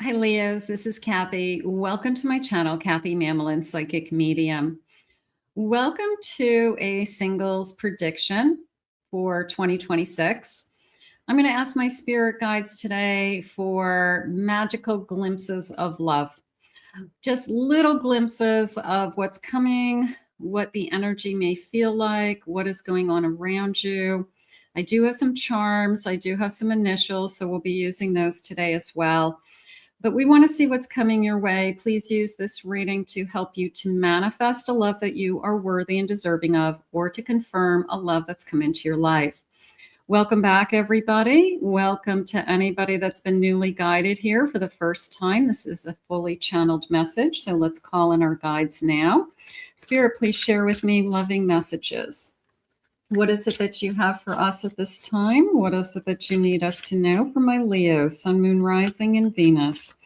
Hi, Leos. This is Kathy. Welcome to my channel, Kathy Mamolen, Psychic Medium. Welcome to a singles prediction for 2026. I'm going to ask my spirit guides today for magical glimpses of love. Just little glimpses of what's coming, what the energy may feel like, what is going on around you. I do have some charms. I do have some initials, so we'll be using those today as well. But we want to see what's coming your way. Please use this reading to help you to manifest a love that you are worthy and deserving of, or to confirm a love that's come into your life. Welcome back, everybody. Welcome to anybody that's been newly guided here for the first time. This is a fully channeled message, so let's call in our guides now. Spirit, please share with me loving messages. What is it that you have for us at this time? What is it that you need us to know for my Leo, Sun, Moon, Rising, and Venus?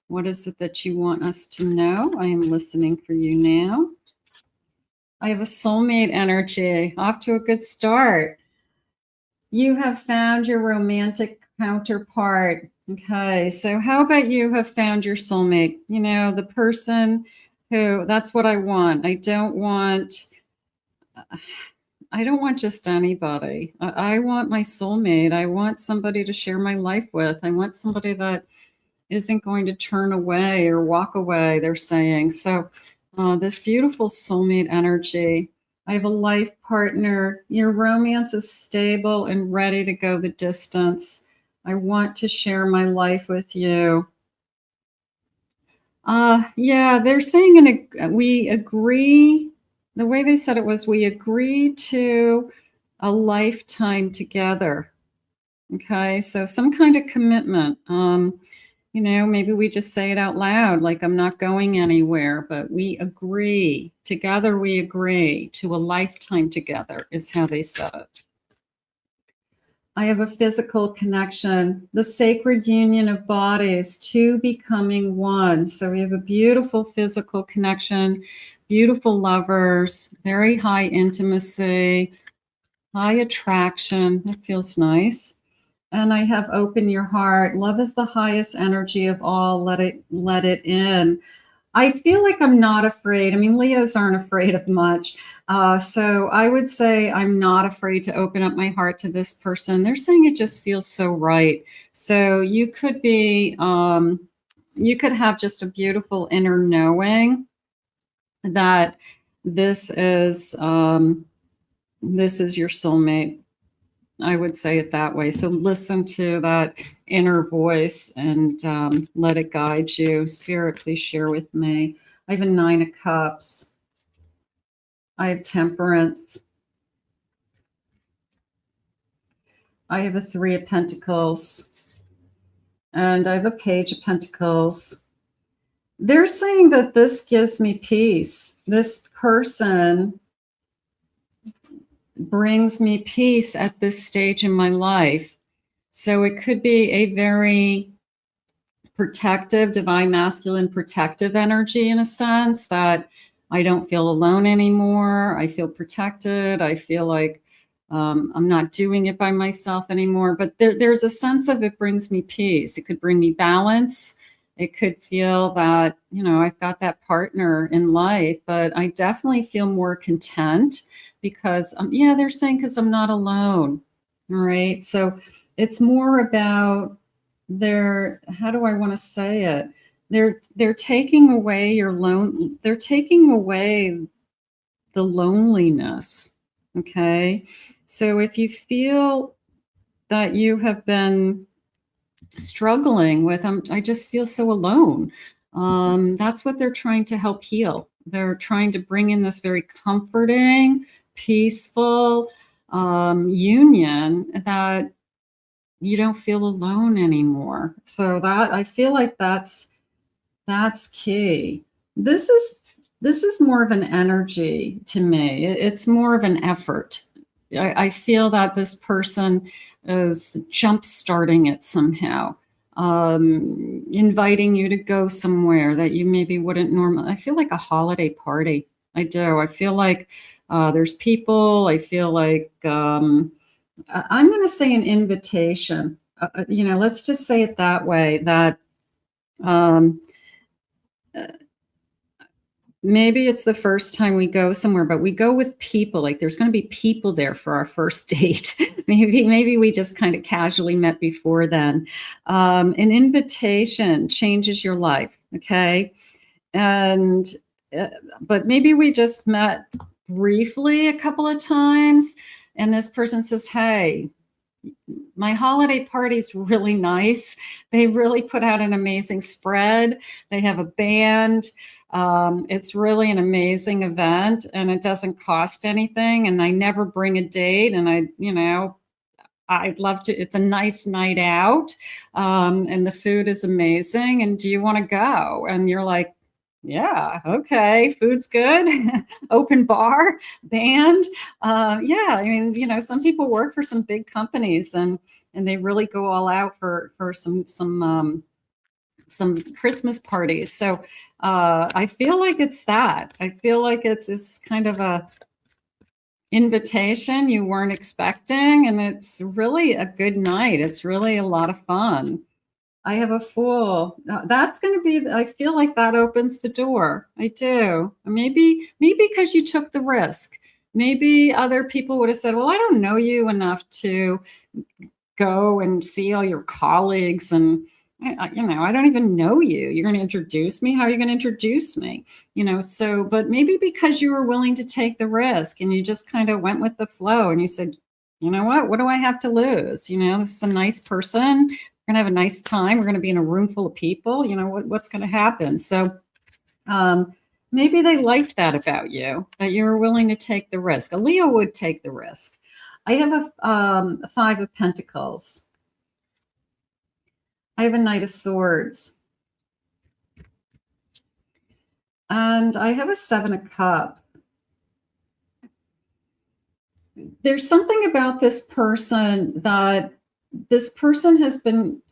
What is it that you want us to know? I am listening for you now. I have a soulmate energy. Off to a good start. You have found your romantic counterpart. Okay, so how about you have found your soulmate? You know, the person who, that's what I want. I don't want just anybody. I want my soulmate. I want somebody to share my life with. I want somebody that isn't going to turn away or walk away, they're saying. So this beautiful soulmate energy. I have a life partner. Your romance is stable and ready to go the distance. I want to share my life with you. Yeah, they're saying we agree. The way they said it was, we agree to a lifetime together. Okay, so some kind of commitment. You know, maybe we just say it out loud, like I'm not going anywhere, but we agree. Together we agree to a lifetime together is how they said it. I have a physical connection, the sacred union of bodies, two becoming one. So we have a beautiful physical connection, beautiful lovers, very high intimacy, high attraction. It feels nice. And I have open your heart. Love is the highest energy of all. Let it in. I feel like I'm not afraid. I mean, Leos aren't afraid of much. So I would say I'm not afraid to open up my heart to this person. They're saying it just feels so right. So you could be, you could have just a beautiful inner knowing that this is your soulmate. I would say it that way. So listen to that inner voice and let it guide you. Spirit, please share with me. I have a 9 of Cups. I have Temperance. I have a 3 of Pentacles. And I have a Page of Pentacles. They're saying that this gives me peace. This person brings me peace at this stage in my life. So it could be a very protective, divine masculine protective energy in a sense, that I don't feel alone anymore. I feel protected. I feel like I'm not doing it by myself anymore. But there's a sense of it brings me peace. It could bring me balance. It could feel that, you know, I've got that partner in life, but I definitely feel more content because, yeah, they're saying because I'm not alone. All right. So it's more about how do I want to say it? They're taking away they're taking away the loneliness. Okay. So if you feel that you have been struggling with, I just feel so alone. That's what they're trying to help heal. They're trying to bring in this very comforting, peaceful union that you don't feel alone anymore. So that I feel like that's key. This is more of an energy to me. It's more of an effort. I feel that this person is jump starting it somehow, inviting you to go somewhere that you maybe wouldn't normally. I feel like a holiday party. I do. I feel like there's people. I feel like I'm going to say an invitation. You know, let's just say it that way, that Um, Maybe it's the first time we go somewhere, but we go with people. Like there's going to be people there for our first date. Maybe we just kind of casually met before then. An invitation changes your life, okay? And but maybe we just met briefly a couple of times, and this person says, "Hey, my holiday party's really nice. They really put out an amazing spread. They have a band. It's really an amazing event, and it doesn't cost anything. And I never bring a date. And I'd love to. It's a nice night out, and the food is amazing. And do you want to go?" And you're like, "Yeah, okay, food's good, open bar, band." Yeah, I mean, some people work for some big companies, and they really go all out for some Christmas parties. So I feel like it's that. I feel like it's kind of a invitation you weren't expecting, and it's really a good night. It's really a lot of fun. I have a Fool. That's going to be, I feel like that opens the door. I do. Maybe because you took the risk. Maybe other people would have said, "Well, I don't know you enough to go and see all your colleagues, and I don't even know you. You're going to introduce me? How are you going to introduce me?" But maybe because you were willing to take the risk and you just kind of went with the flow and you said, "You know what do I have to lose? This is a nice person. We're going to have a nice time. We're going to be in a room full of people. What's going to happen?" So maybe they liked that about you, that you were willing to take the risk. A Leo would take the risk. I have a Five of Pentacles. I have a Knight of Swords. And I have a Seven of Cups. There's something about this person that this person has been,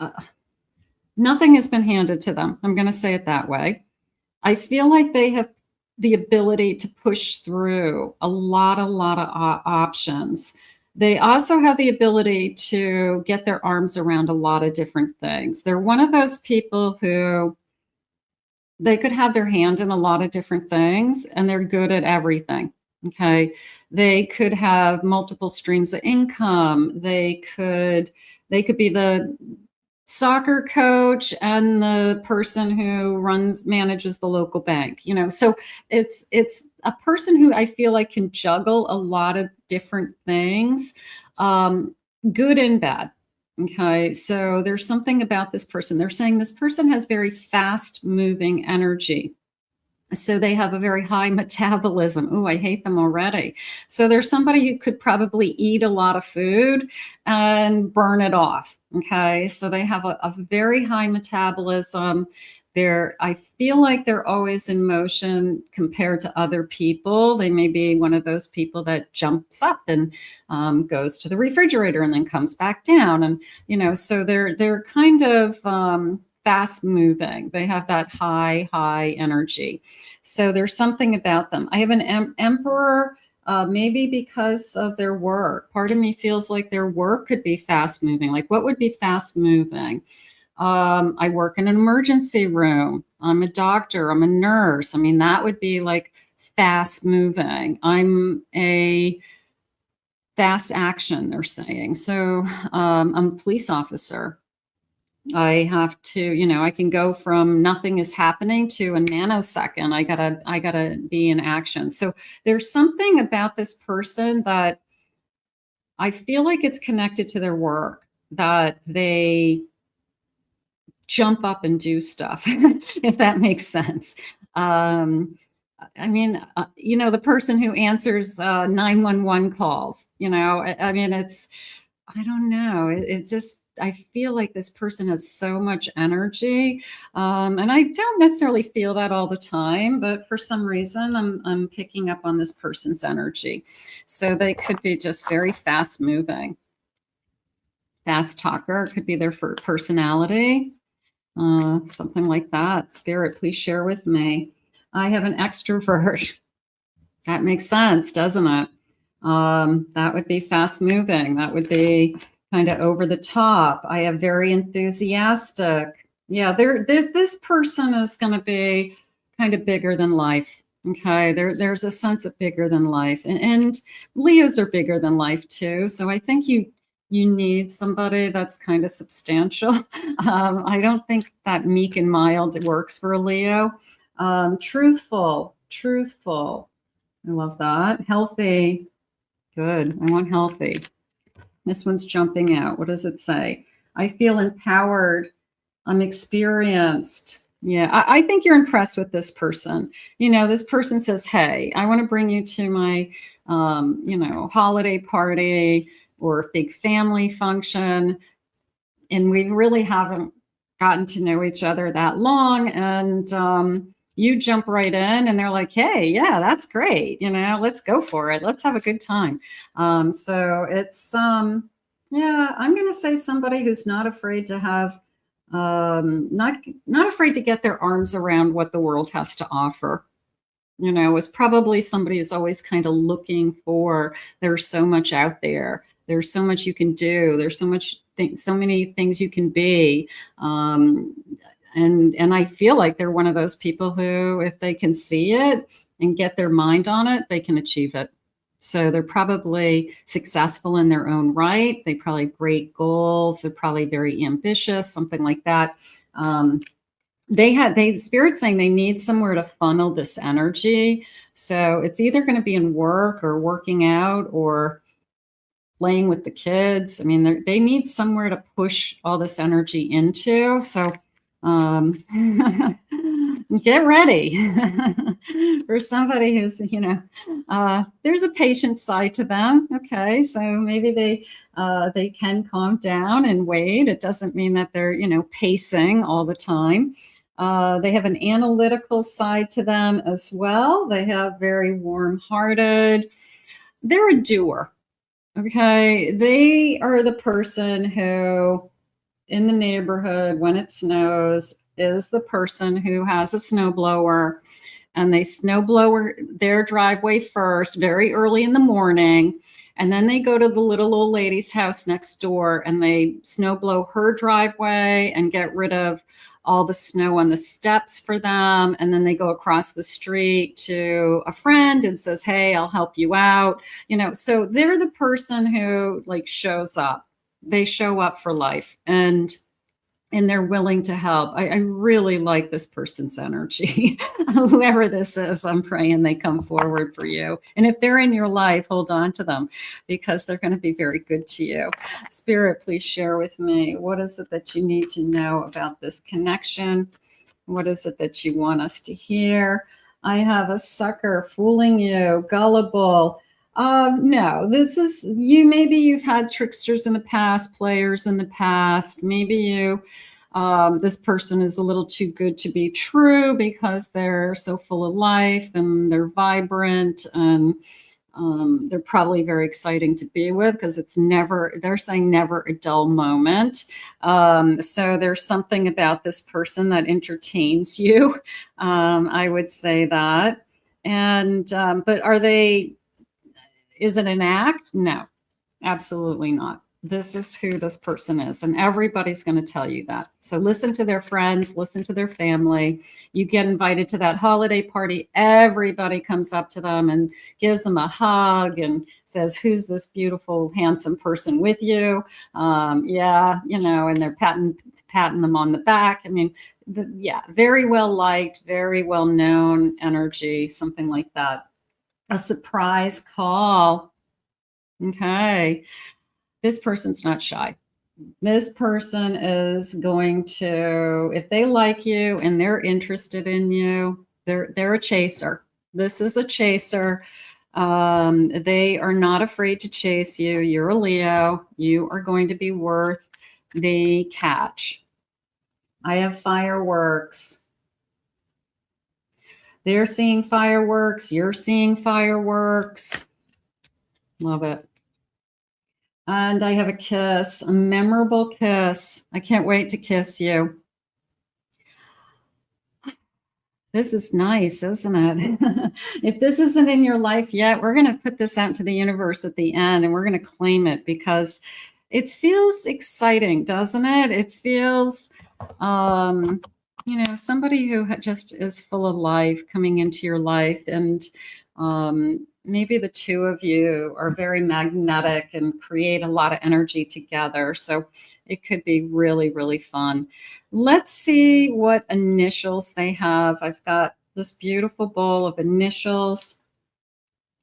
nothing has been handed to them. I'm going to say it that way. I feel like they have the ability to push through a lot of options. They also have the ability to get their arms around a lot of different things. They're one of those people who they could have their hand in a lot of different things, and they're good at everything. Okay. They could have multiple streams of income. They could be the soccer coach and the person who manages the local bank. So it's a person who I feel like can juggle a lot of different things, good and bad. Okay, so there's something about this person. They're saying this person has very fast moving energy. So they have a very high metabolism. Ooh, I hate them already. So there's somebody who could probably eat a lot of food and burn it off. Okay, so they have a very high metabolism. I feel like they're always in motion compared to other people. They may be one of those people that jumps up and goes to the refrigerator and then comes back down. And, so they're kind of fast moving. They have that high energy. So there's something about them. I have an Emperor, maybe because of their work. Part of me feels like their work could be fast moving. Like, what would be fast moving? I work in an emergency room. I'm a doctor. I'm a nurse. I mean, that would be like fast moving. I'm a fast action, they're saying. So I'm a police officer. I have to, I can go from nothing is happening to a nanosecond. I gotta be in action. So there's something about this person that I feel like it's connected to their work, that they jump up and do stuff, if that makes sense. I mean, the person who answers 911 calls, I mean, I don't know. It's just, I feel like this person has so much energy. And I don't necessarily feel that all the time, but for some reason, I'm picking up on this person's energy. So they could be just very fast moving. Fast talker could be their personality. Something like that. Spirit, please share with me. I have an extrovert. That makes sense, doesn't it? That would be fast moving. That would be kind of over the top. I have very enthusiastic. Yeah, this person is going to be kind of bigger than life. Okay, there's a sense of bigger than life, and Leos are bigger than life too. So I think you need somebody that's kind of substantial. I don't think that meek and mild works for a Leo. Truthful. I love that. Healthy. Good. I want healthy. This one's jumping out. What does it say? I feel empowered. I'm experienced. Yeah, I think you're impressed with this person. You know, this person says, hey, I want to bring you to my, holiday party or big family function. And we really haven't gotten to know each other that long. And you jump right in and they're like, hey, yeah, that's great. Let's go for it. Let's have a good time. So it's, yeah, I'm going to say somebody who's not afraid to have, not afraid to get their arms around what the world has to offer. It's probably somebody who's always kind of looking for, there's so much out there. There's so much you can do. There's so many things you can be. And I feel like they're one of those people who, if they can see it and get their mind on it, they can achieve it. So they're probably successful in their own right. They probably have great goals. They're probably very ambitious, something like that. Spirit's saying they need somewhere to funnel this energy. So it's either going to be in work or working out or playing with the kids. I mean, they need somewhere to push all this energy into. So get ready for somebody who's, there's a patient side to them. Okay. So maybe they can calm down and wait. It doesn't mean that they're, pacing all the time. They have an analytical side to them as well. They have very warm-hearted. They're a doer. Okay. They are the person who, in the neighborhood, when it snows, is the person who has a snowblower, and they snowblower their driveway first very early in the morning. And then they go to the little old lady's house next door and they snowblow her driveway and get rid of all the snow on the steps for them. And then they go across the street to a friend and says, hey, I'll help you out. So they're the person who shows up. They show up for life and they're willing to help. I really like this person's energy. Whoever this is, I'm praying they come forward for you. And if they're in your life, hold on to them because they're going to be very good to you. Spirit, please share with me. What is it that you need to know about this connection? What is it that you want us to hear? I have a sucker fooling you, gullible. No, this is you. Maybe you've had tricksters in the past, players in the past. Maybe this person is a little too good to be true because they're so full of life and they're vibrant and they're probably very exciting to be with because they're saying never a dull moment. So there's something about this person that entertains you. I would say that. And, but is it an act? No, absolutely not. This is who this person is. And everybody's going to tell you that. So listen to their friends, listen to their family. You get invited to that holiday party. Everybody comes up to them and gives them a hug and says, who's this beautiful, handsome person with you? Yeah, and they're patting them on the back. I mean, very well liked, very well known energy, something like that. A surprise call. Okay. This person's not shy. This person is going to, if they like you and they're interested in you, they're a chaser. This is a chaser. They are not afraid to chase you. You're a Leo. You are going to be worth the catch. I have fireworks. They're seeing fireworks. You're seeing fireworks. Love it. And I have a kiss, a memorable kiss. I can't wait to kiss you. This is nice, isn't it? If this isn't in your life yet, we're going to put this out to the universe at the end and we're going to claim it because it feels exciting, doesn't it? It feels Somebody who just is full of life coming into your life. And maybe the two of you are very magnetic and create a lot of energy together. So it could be really, really fun. Let's see what initials they have. I've got this beautiful bowl of initials.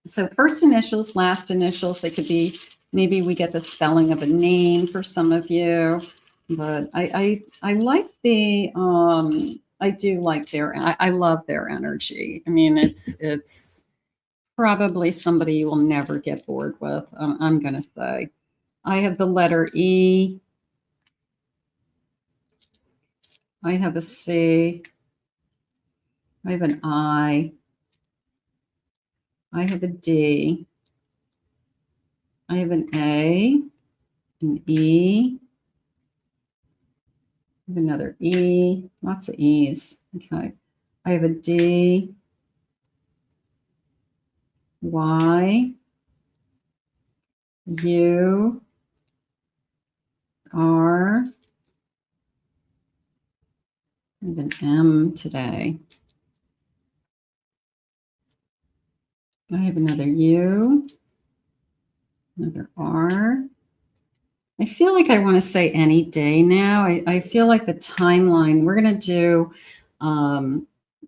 So first initials, last initials, they could be, maybe we get the spelling of a name for some of you. But I like the I do like their, I love their energy. I mean, it's probably somebody you will never get bored with. I'm gonna say. I have the letter E. I have a C. I have an I. I have a D. I have an A, an E. I have another E, lots of E's. Okay. I have a D, Y, U, R. I have an M today. I have another U, another R. I feel like I want to say any day now. I feel like the timeline, we're going to do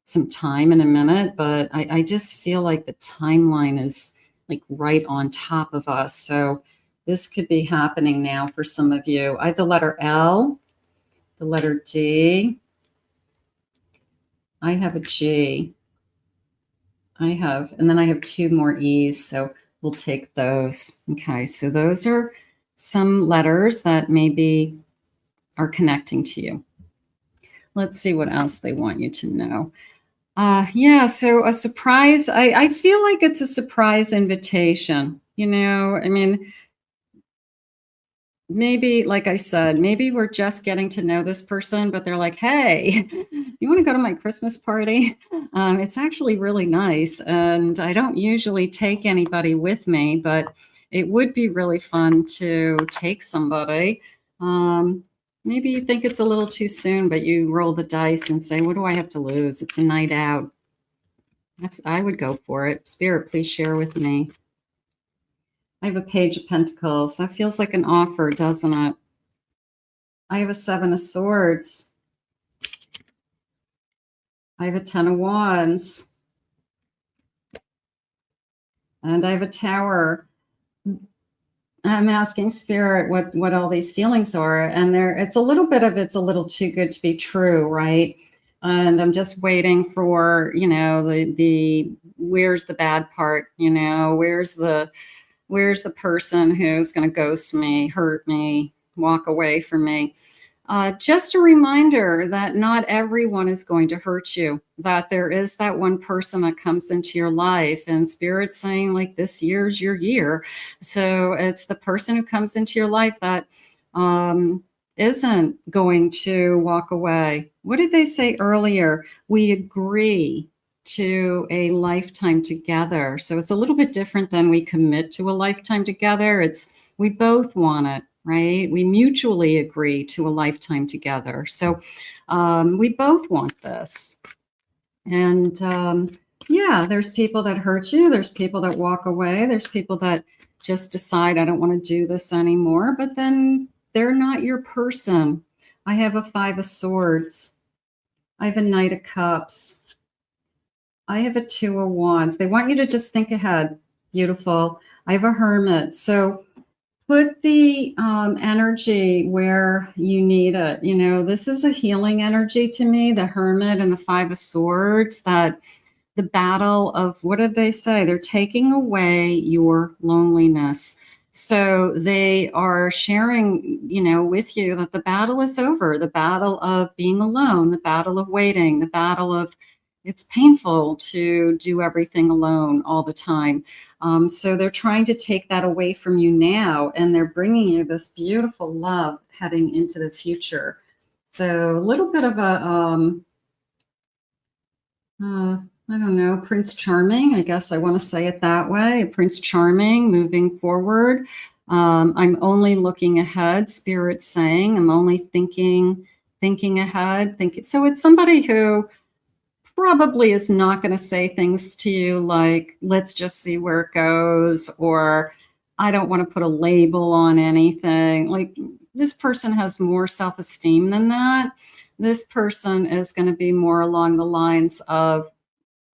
some time in a minute, but I just feel like the timeline is like right on top of us. So this could be happening now for some of you. I have the letter L, the letter D. I have a G. And then I have two more E's. So we'll take those. Okay, so those are some letters that maybe are connecting to you. Let's see what else they want you to know. Yeah, so a surprise. I feel like it's a surprise invitation. I mean, maybe, like I said, maybe we're just getting to know this person, but they're like, hey, do you want to go to my Christmas party? It's actually really nice. And I don't usually take anybody with me, but it would be really fun to take somebody. Maybe you think it's a little too soon, but you roll the dice and say, what do I have to lose? It's a night out. I would go for it. Spirit, please share with me. I have a Page of Pentacles. That feels like an offer, doesn't it? I have a Seven of Swords. I have a Ten of Wands. And I have a Tower. I'm asking Spirit what all these feelings are. And it's a little bit of it's a little too good to be true, right? And I'm just waiting for, the where's the bad part? Where's the person who's going to ghost me, hurt me, walk away from me? Just a reminder that not everyone is going to hurt you, that there is that one person that comes into your life, and Spirit's saying, like, this year's your year. So it's the person who comes into your life that isn't going to walk away. What did they say earlier? We agree to a lifetime together. So it's a little bit different than we commit to a lifetime together. We both want it. Right? We mutually agree to a lifetime together. So we both want this. And yeah, there's people that hurt you. There's people that walk away. There's people that just decide, I don't want to do this anymore. But then they're not your person. I have a Five of Swords. I have a Knight of Cups. I have a Two of Wands. They want you to just think ahead. Beautiful. I have a Hermit. So put the energy where you need it. This is a healing energy to me, the Hermit and the Five of Swords, that the battle of, what did they say? They're taking away your loneliness. So they are sharing, with you that the battle is over, the battle of being alone, the battle of waiting, the battle of, it's painful to do everything alone all the time. So they're trying to take that away from you now, and they're bringing you this beautiful love heading into the future. So a little bit of a, I don't know, Prince Charming, I guess I want to say it that way. Prince Charming moving forward. I'm only looking ahead, Spirit saying, I'm only thinking thinking ahead. So it's somebody who probably is not going to say things to you like, let's just see where it goes, or I don't want to put a label on anything. Like, this person has more self-esteem than that. This person is going to be more along the lines of,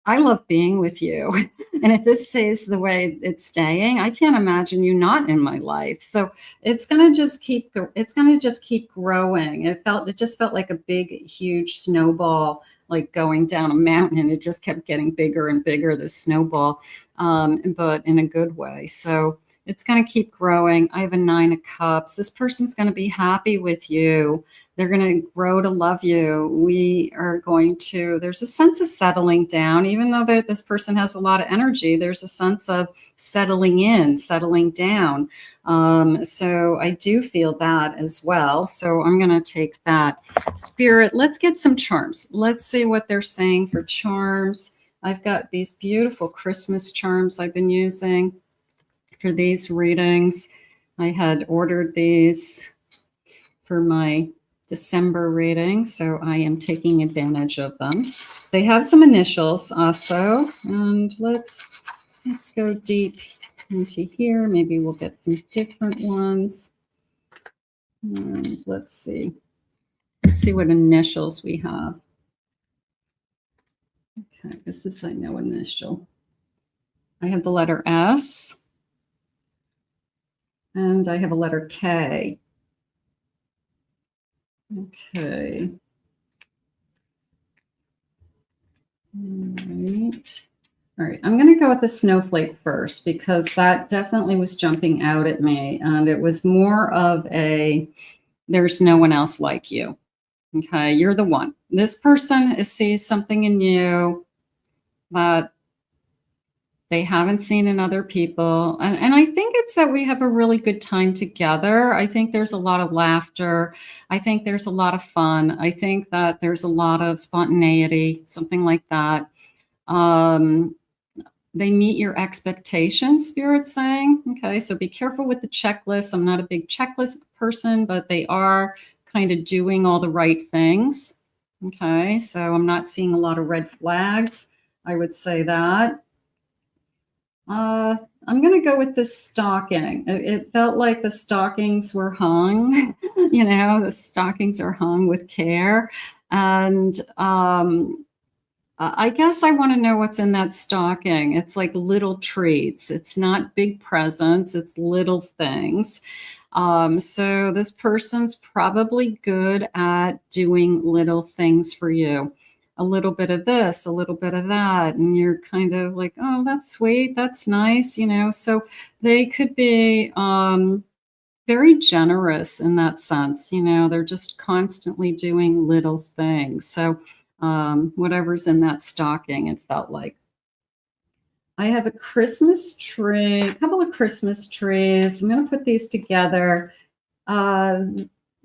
I love being with you. And if this stays the way it's staying, I can't imagine you not in my life. So it's going to just keep growing. It just felt like a big, huge snowball, like going down a mountain, and it just kept getting bigger and bigger, the snowball, but in a good way. So it's going to keep growing. I have a 9 of Cups. This person's going to be happy with you. They're going to grow to love you. There's a sense of settling down, even though this person has a lot of energy, there's a sense of settling in, settling down. So I do feel that as well. So I'm going to take that. Spirit, let's get some charms. Let's see what they're saying for charms. I've got these beautiful Christmas charms I've been using for these readings. I had ordered these for my December reading, so I am taking advantage of them. They have some initials also, and let's go deep into here. Maybe we'll get some different ones. And let's see what initials we have. Okay, this is, I know, initial. I have the letter S, and I have a letter K. Okay. All right. I'm going to go with the snowflake first, because that definitely was jumping out at me. And it was more of there's no one else like you. Okay. You're the one. This person sees something in you that they haven't seen in other people. And I think it's that we have a really good time together. I think there's a lot of laughter. I think there's a lot of fun. I think that there's a lot of spontaneity, something like that. They meet your expectations, Spirit's saying. Okay, so be careful with the checklist. I'm not a big checklist person, but they are kind of doing all the right things. Okay, so I'm not seeing a lot of red flags. I would say that. I'm going to go with the stocking. It felt like the stockings were hung, the stockings are hung with care. And I guess I want to know what's in that stocking. It's like little treats. It's not big presents. It's little things. So this person's probably good at doing little things for you. A little bit of this, a little bit of that. And you're kind of like, oh, that's sweet. That's nice. So they could be very generous in that sense. They're just constantly doing little things. So whatever's in that stocking, it felt like. I have a Christmas tree, a couple of Christmas trees. I'm going to put these together.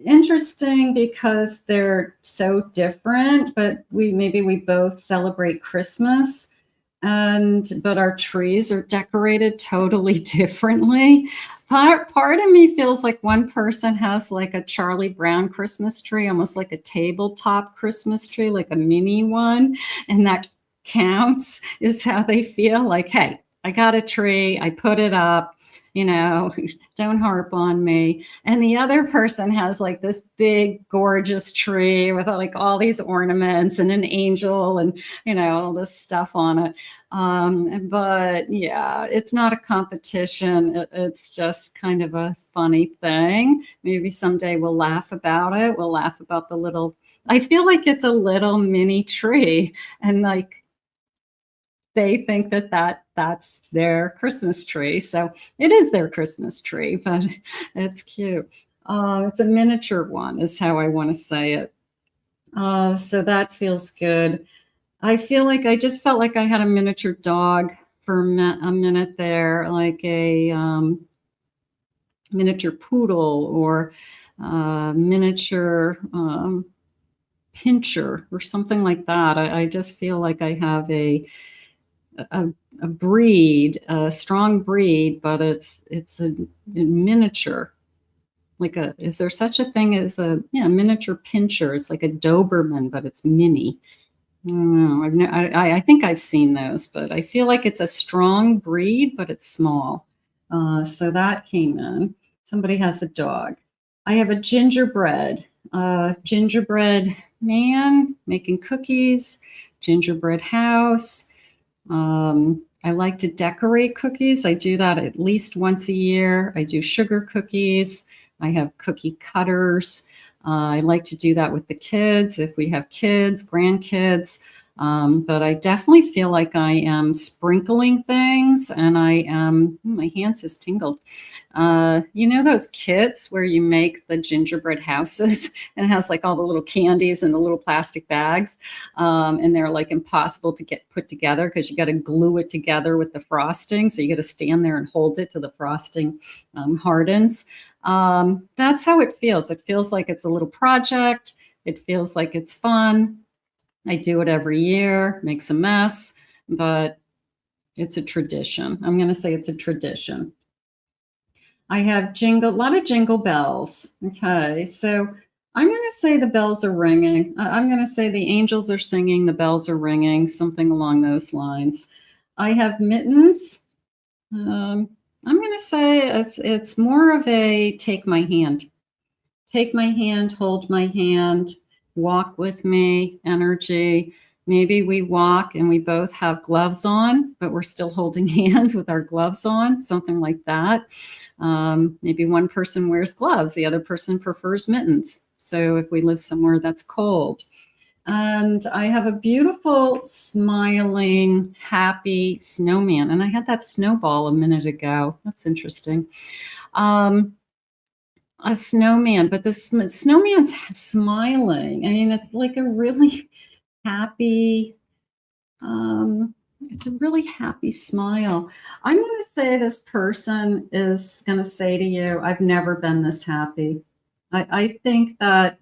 Interesting because they're so different, but we both celebrate Christmas, but our trees are decorated totally differently. Part of me feels like one person has like a Charlie Brown Christmas tree, almost like a tabletop Christmas tree, like a mini one, and that counts, is how they feel like, hey, I got a tree, I put it up, don't harp on me. And the other person has like this big, gorgeous tree with like all these ornaments and an angel and, all this stuff on it. But yeah, it's not a competition. It's just kind of a funny thing. Maybe someday we'll laugh about it. We'll laugh about I feel like it's a little mini tree, and like, they think that's their Christmas tree. So it is their Christmas tree, but it's cute. It's a miniature one is how I want to say it. So that feels good. I feel like I just felt like I had a miniature dog for a minute there, like a miniature poodle or miniature pinscher or something like that. I just feel like I have a breed, a strong breed, but it's a miniature. is there such a thing as a miniature pinscher? It's like a Doberman, but it's mini. I don't know. I think I've seen those, but I feel like it's a strong breed, but it's small. So that came in. Somebody has a dog. I have a gingerbread man making cookies, gingerbread house. I like to decorate cookies. I do that at least once a year. I do sugar cookies. I have cookie cutters. I like to do that with the kids if we have kids, grandkids. But I definitely feel like I am sprinkling things, and my hands has tingled. You know those kits where you make the gingerbread houses and it has like all the little candies in the little plastic bags, and they're like impossible to get put together because you got to glue it together with the frosting. So you got to stand there and hold it till the frosting hardens. That's how it feels. It feels like it's a little project. It feels like it's fun. I do it every year, makes a mess, but it's a tradition. I'm going to say it's a tradition. I have a lot of jingle bells. Okay, so I'm going to say the bells are ringing. I'm going to say the angels are singing, the bells are ringing, something along those lines. I have mittens. I'm going to say it's more of a take my hand, hold my hand, walk with me energy. Maybe we walk and we both have gloves on, but we're still holding hands with our gloves on, something like that. Maybe one person wears gloves, the other person prefers mittens. So if we live somewhere that's cold. And I have a beautiful, smiling, happy snowman. And I had that snowball a minute ago. That's interesting. A snowman, but the snowman's smiling. I mean, it's like a really happy, it's a really happy smile. I'm going to say this person is going to say to you, I've never been this happy. I think that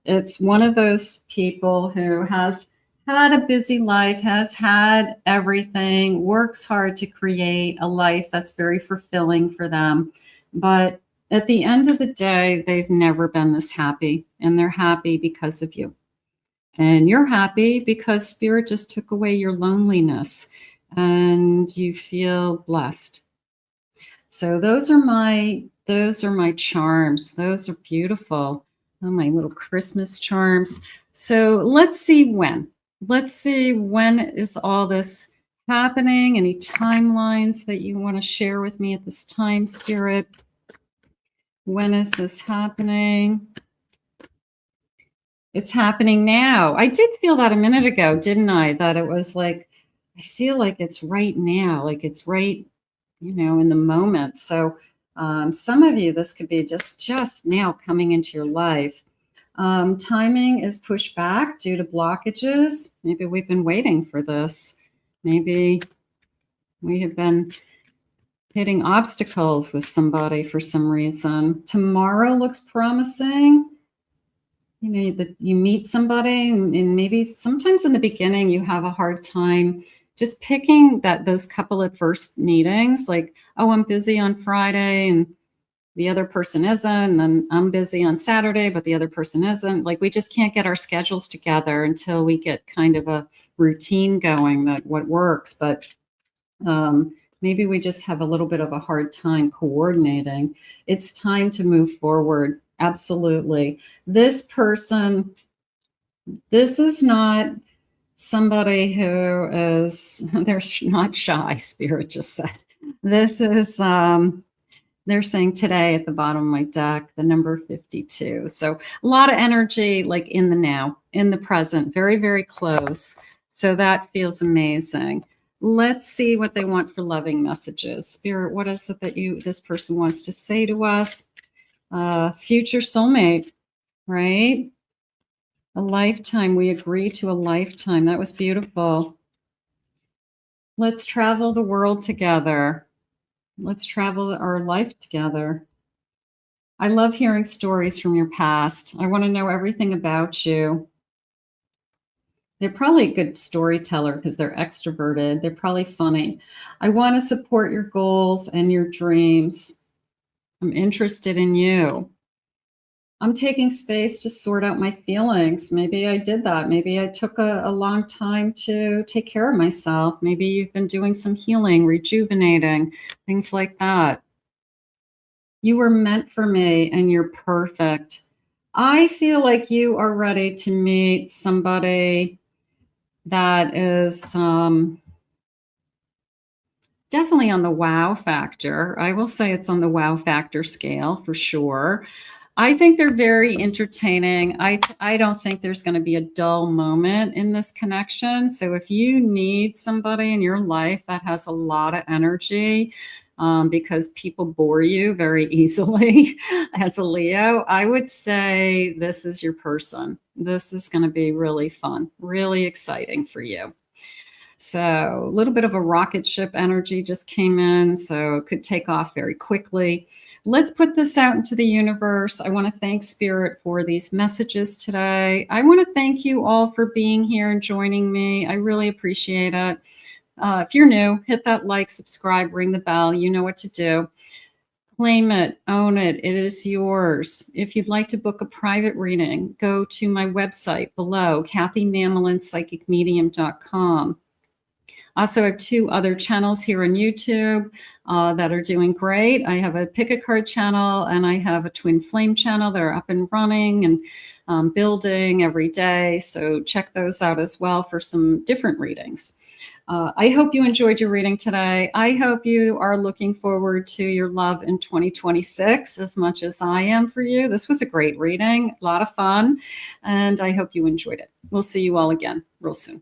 it's one of those people who has had a busy life, has had everything, works hard to create a life that's very fulfilling for them. But at the end of the day, they've never been this happy, and they're happy because of you. And you're happy because Spirit just took away your loneliness and you feel blessed. So those are my charms. Those are beautiful. Oh, my little Christmas charms. So let's see when. Is all this happening? Any timelines that you want to share with me at this time, Spirit? When is this happening? It's happening now. I did feel that a minute ago, didn't I? That it was like, I feel like it's right now, like it's right, in the moment. So some of you, this could be just now coming into your life. Timing is pushed back due to blockages. Maybe we've been waiting for this. Maybe we have been hitting obstacles with somebody for some reason. Tomorrow looks promising. That you meet somebody and maybe sometimes in the beginning you have a hard time just picking those couple of first meetings, like, oh, I'm busy on Friday and the other person isn't, and then I'm busy on Saturday, but the other person isn't. Like, we just can't get our schedules together until we get kind of a routine going that what works. But maybe we just have a little bit of a hard time coordinating. It's time to move forward. Absolutely. This person, this is not somebody who is, they're not shy, Spirit just said. This is, they're saying today at the bottom of my deck, the number 52. So a lot of energy, like in the now, in the present, very, very close. So that feels amazing. Let's see what they want for loving messages. Spirit, what is it that this person wants to say to us? Future soulmate, right? A lifetime. We agree to a lifetime. That was beautiful. Let's travel the world together. Let's travel our life together. I love hearing stories from your past. I want to know everything about you. They're probably a good storyteller because they're extroverted. They're probably funny. I want to support your goals and your dreams. I'm interested in you. I'm taking space to sort out my feelings. Maybe I did that. Maybe I took a long time to take care of myself. Maybe you've been doing some healing, rejuvenating, things like that. You were meant for me and you're perfect. I feel like you are ready to meet somebody that is definitely on the wow factor. I will say it's on the wow factor scale for sure. I think they're very entertaining. I don't think there's going to be a dull moment in this connection. So if you need somebody in your life that has a lot of energy, because people bore you very easily as a Leo, I would say this is your person. This is going to be really fun, really exciting for you. So a little bit of a rocket ship energy just came in, so it could take off very quickly. Let's put this out into the universe. I want to thank Spirit for these messages today. I want to thank you all for being here and joining me. I really appreciate it. If you're new, hit that like, subscribe, ring the bell. You know what to do. Claim it, own it. It is yours. If you'd like to book a private reading, go to my website below, kathymamolenspsychicmedium.com. Also, I have 2 other channels here on YouTube that are doing great. I have a pick a card channel and I have a twin flame channel that are up and running and building every day. So check those out as well for some different readings. I hope you enjoyed your reading today. I hope you are looking forward to your love in 2026 as much as I am for you. This was a great reading, a lot of fun, and I hope you enjoyed it. We'll see you all again real soon.